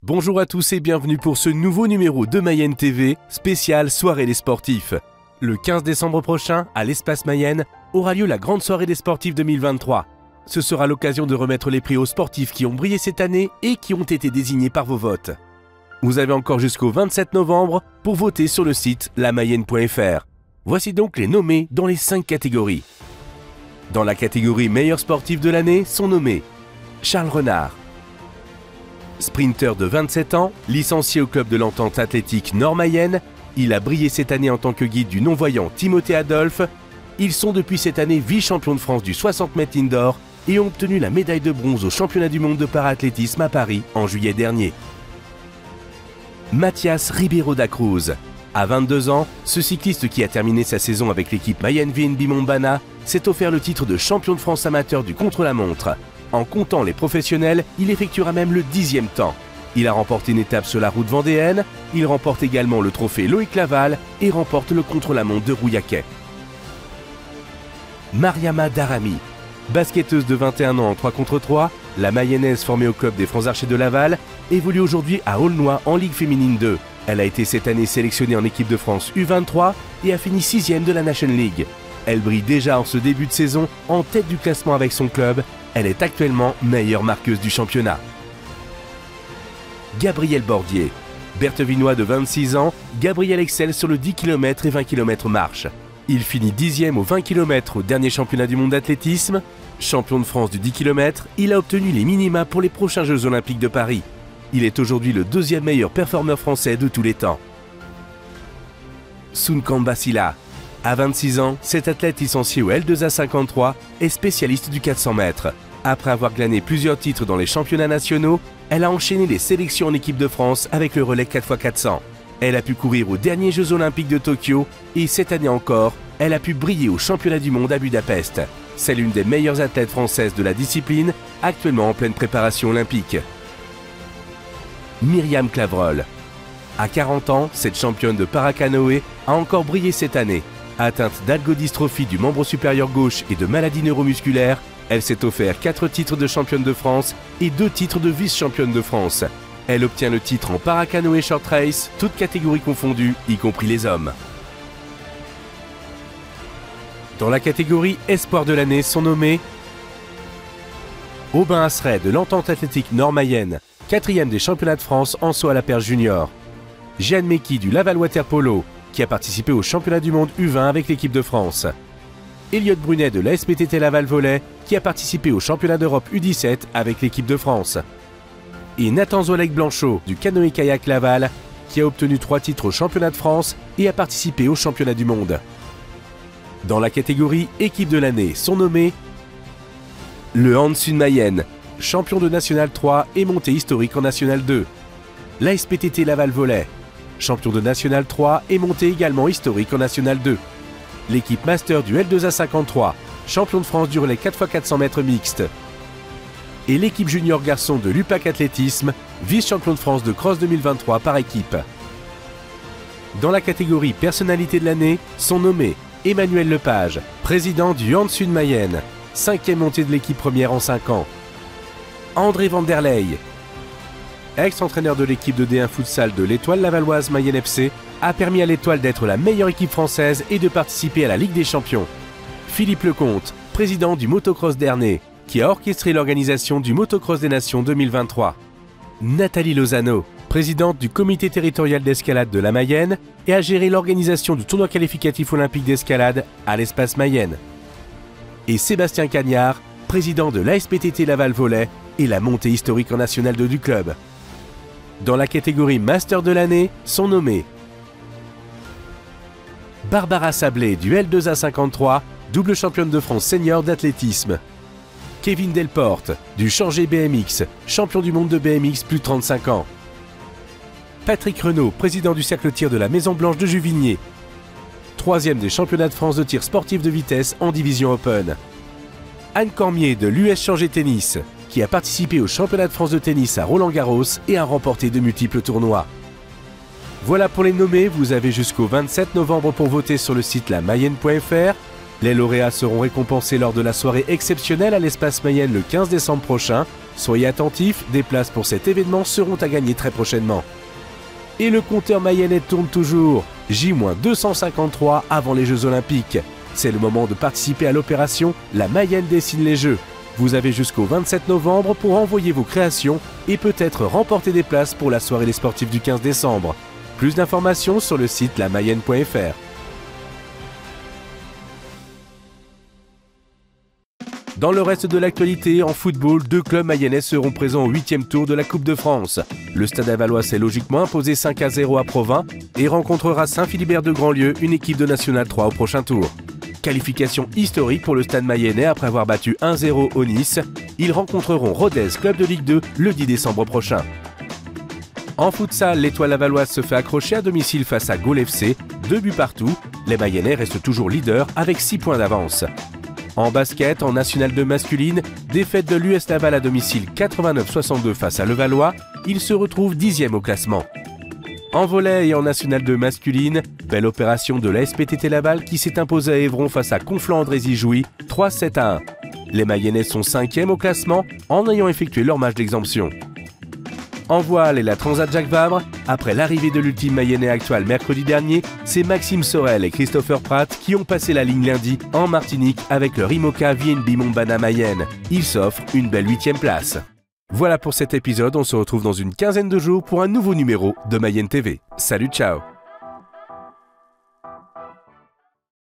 Bonjour à tous et bienvenue pour ce nouveau numéro de Mayenne TV, spécial Soirée des sportifs. Le 15 décembre prochain, à l'Espace Mayenne, aura lieu la grande soirée des sportifs 2023. Ce sera l'occasion de remettre les prix aux sportifs qui ont brillé cette année et qui ont été désignés par vos votes. Vous avez encore jusqu'au 27 novembre pour voter sur le site lamayenne.fr. Voici donc les nommés dans les 5 catégories. Dans la catégorie meilleur sportif de l'année sont nommés Charles Renard, sprinter de 27 ans, licencié au club de l'Entente athlétique Nord-Mayenne. Il a brillé cette année en tant que guide du non-voyant Timothée Adolphe. Ils sont depuis cette année vice-champions de France du 60 mètres indoor et ont obtenu la médaille de bronze au championnat du monde de para-athlétisme à Paris en juillet dernier. Mathias Ribeiro da Cruz. À 22 ans, ce cycliste qui a terminé sa saison avec l'équipe Mayenne VNB Montbana s'est offert le titre de champion de France amateur du contre-la-montre. En comptant les professionnels, il effectuera même le 10e temps. Il a remporté une étape sur la route vendéenne, il remporte également le trophée Loïc Laval et remporte le contre-la-montre de Rouillaquet. Mariama Darami. Basketteuse de 21 ans en 3 contre 3, la Mayonnaise formée au club des Francs Archers de Laval évolue aujourd'hui à Aulnois en Ligue féminine 2. Elle a été cette année sélectionnée en équipe de France U23 et a fini 6e de la Nation League. Elle brille déjà en ce début de saison en tête du classement avec son club. Elle est actuellement meilleure marqueuse du championnat. Gabriel Bordier. Berthevinois de 26 ans, Gabriel excelle sur le 10 km et 20 km marche. Il finit 10e au 20 km au dernier championnat du monde d'athlétisme. Champion de France du 10 km, il a obtenu les minima pour les prochains Jeux Olympiques de Paris. Il est aujourd'hui le 2e meilleur performeur français de tous les temps. Sunkamba Sila. À 26 ans, cet athlète licencié au L2A53 est spécialiste du 400 mètres. Après avoir glané plusieurs titres dans les championnats nationaux, elle a enchaîné les sélections en équipe de France avec le relais 4x400. Elle a pu courir aux derniers Jeux Olympiques de Tokyo et cette année encore, elle a pu briller au championnat du monde à Budapest. C'est l'une des meilleures athlètes françaises de la discipline, actuellement en pleine préparation olympique. Myriam Clavrolle. À 40 ans, cette championne de paracanoë a encore brillé cette année. Atteinte d'algodystrophie du membre supérieur gauche et de maladies neuromusculaires, elle s'est offert 4 titres de championne de France et 2 titres de vice-championne de France. Elle obtient le titre en paracanoë short race, toutes catégories confondues, y compris les hommes. Dans la catégorie espoir de l'année sont nommés Aubin Asseret de l'Entente athlétique Nord-Mayenne, 4e des championnats de France en saut à la perche junior. Jeanne Meki du Laval Water Polo, qui a participé au championnat du monde U20 avec l'équipe de France. Elliot Brunet de l'ASPTT Laval Volley, qui a participé au championnat d'Europe U17 avec l'équipe de France. Et Nathan Zoleg Blanchot du canoë-kayak Laval, qui a obtenu 3 titres au championnat de France et a participé au championnat du monde. Dans la catégorie équipe de l'année sont nommés le Hand Sud Mayenne, champion de National 3 et montée historique en National 2. L'ASPTT Laval Volley, champion de National 3 et montée également historique en National 2. L'équipe master du L2A53, champion de France du relais 4x400 mètres mixte. Et l'équipe junior garçon de l'UPAC Athlétisme, vice-champion de France de cross 2023 par équipe. Dans la catégorie personnalité de l'année sont nommés Emmanuel Lepage, président du Hand Sud Mayenne, 5e montée de l'équipe première en 5 ans. André Vanderley, ex-entraîneur de l'équipe de D1 futsal de l'Étoile lavalloise Mayenne FC, a permis à l'Étoile d'être la meilleure équipe française et de participer à la Ligue des Champions. Philippe Lecomte, président du motocross d'Ernée, qui a orchestré l'organisation du Motocross des Nations 2023. Nathalie Lozano, présidente du comité territorial d'escalade de la Mayenne et a géré l'organisation du tournoi qualificatif olympique d'escalade à l'Espace Mayenne. Et Sébastien Cagnard, président de l'ASPTT Laval Volley et la montée historique en National 2 du club. Dans la catégorie Master de l'année sont nommés Barbara Sablé du L2A53, double championne de France senior d'athlétisme. Kevin Delporte du Changé BMX, champion du monde de BMX plus de 35 ans. Patrick Renaud, président du cercle tir de la Maison Blanche de Juvigné. 3e des championnats de France de tir sportif de vitesse en division open. Anne Cormier de l'US Changé Tennis, qui a participé au championnat de France de tennis à Roland-Garros et a remporté de multiples tournois. Voilà pour les nommés, vous avez jusqu'au 27 novembre pour voter sur le site lamayenne.fr. Les lauréats seront récompensés lors de la soirée exceptionnelle à l'Espace Mayenne le 15 décembre prochain. Soyez attentifs, des places pour cet événement seront à gagner très prochainement. Et le compteur mayennais tourne toujours. J-253 avant les Jeux Olympiques. C'est le moment de participer à l'opération La Mayenne dessine les Jeux. Vous avez jusqu'au 27 novembre pour envoyer vos créations et peut-être remporter des places pour la soirée des sportifs du 15 décembre. Plus d'informations sur le site lamayenne.fr. Dans le reste de l'actualité, en football, 2 clubs mayennais seront présents au 8e tour de la Coupe de France. Le Stade Lavallois s'est logiquement imposé 5-0 à Provins et rencontrera Saint-Philibert de Grandlieu, une équipe de National 3 au prochain tour. Qualification historique pour le Stade mayennais après avoir battu 1-0 au Nice. Ils rencontreront Rodez, club de Ligue 2, le 10 décembre prochain. En futsal, l'Étoile lavalloise se fait accrocher à domicile face à Gaulle FC, 2 buts partout. Les mayennais restent toujours leaders avec 6 points d'avance. En basket, en National 2 masculine, défaite de l'US Laval à domicile 89-62 face à Levallois, il se retrouve 10e au classement. En volley et en National 2 masculine, belle opération de la SPTT Laval qui s'est imposée à Évron face à Conflans-Andrézy-Jouy, 3-7-1. Les Mayennais sont 5e au classement en ayant effectué leur match d'exemption. En voile et la Transat Jacques Vabre, après l'arrivée de l'ultime mayennais actuel mercredi dernier, c'est Maxime Sorel et Christopher Pratt qui ont passé la ligne lundi en Martinique avec leur IMOCA VNB Montbana Mayenne. Ils s'offrent une belle 8e place. Voilà pour cet épisode, on se retrouve dans une quinzaine de jours pour un nouveau numéro de Mayenne TV. Salut, ciao!